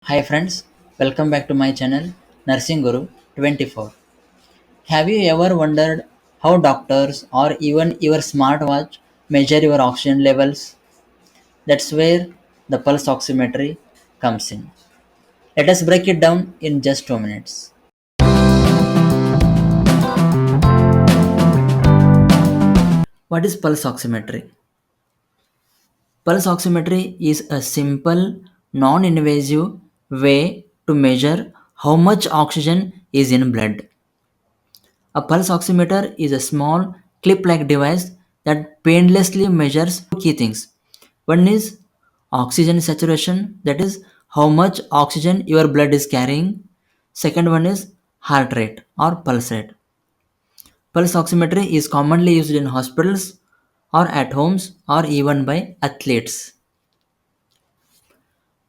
Hi friends, welcome back to my channel Nursing Guru 24. Have you ever wondered how doctors or even your smartwatch measure your oxygen levels? That's where the pulse oximetry comes in. Let us break it down in just 2 minutes. What is pulse oximetry? Pulse oximetry is a simple, non invasive way to measure how much oxygen is in blood. A pulse oximeter is a small clip-like device that painlessly measures two key things. One is oxygen saturation, that is how much oxygen your blood is carrying. Second one is heart rate or pulse rate. Pulse oximetry is commonly used in hospitals or at homes or even by athletes.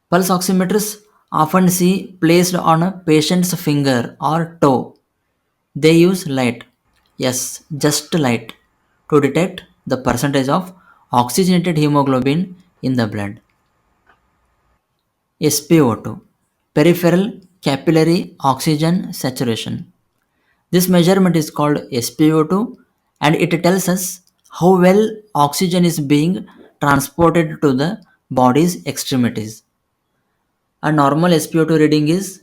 Pulse oximeters often see placed on a patient's finger or toe. They use light, yes, just light, to detect the percentage of oxygenated hemoglobin in the blood. SpO₂, peripheral capillary oxygen saturation. This measurement is called SpO₂, and it tells us how well oxygen is being transported to the body's extremities. A normal SpO₂ reading is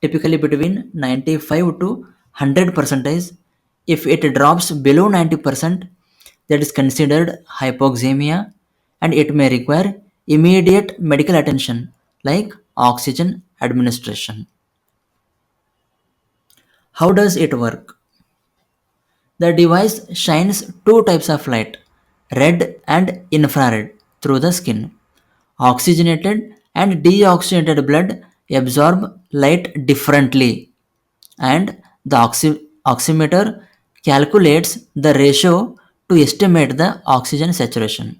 typically between 95 to 100 percentage. If it drops below 90%, that is considered hypoxemia and it may require immediate medical attention like oxygen administration. How does it work? The device shines two types of light, red and infrared, through the skin. Oxygenated and deoxygenated blood absorb light differently, and the oximeter calculates the ratio to estimate the oxygen saturation.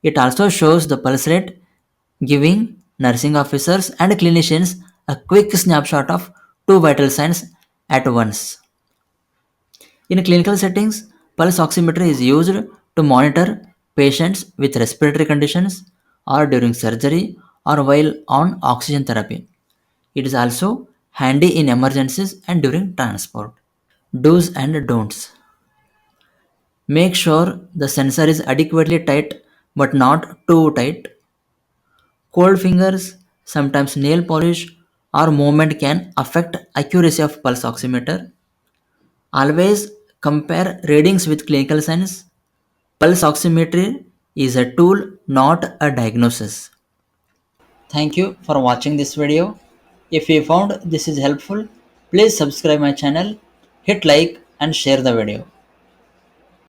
It also shows the pulse rate, giving nursing officers and clinicians a quick snapshot of two vital signs at once. In clinical settings, pulse oximetry is used to monitor patients with respiratory conditions or during surgery or while on oxygen therapy. It is also handy in emergencies and during transport. Do's and don'ts. Make sure the sensor is adequately tight but not too tight. Cold fingers, sometimes nail polish, or movement can affect accuracy of pulse oximeter. Always compare readings with clinical signs. Pulse oximetry is a tool, not a diagnosis. Thank you for watching this video. If you found this is helpful, please subscribe my channel, hit like and share the video.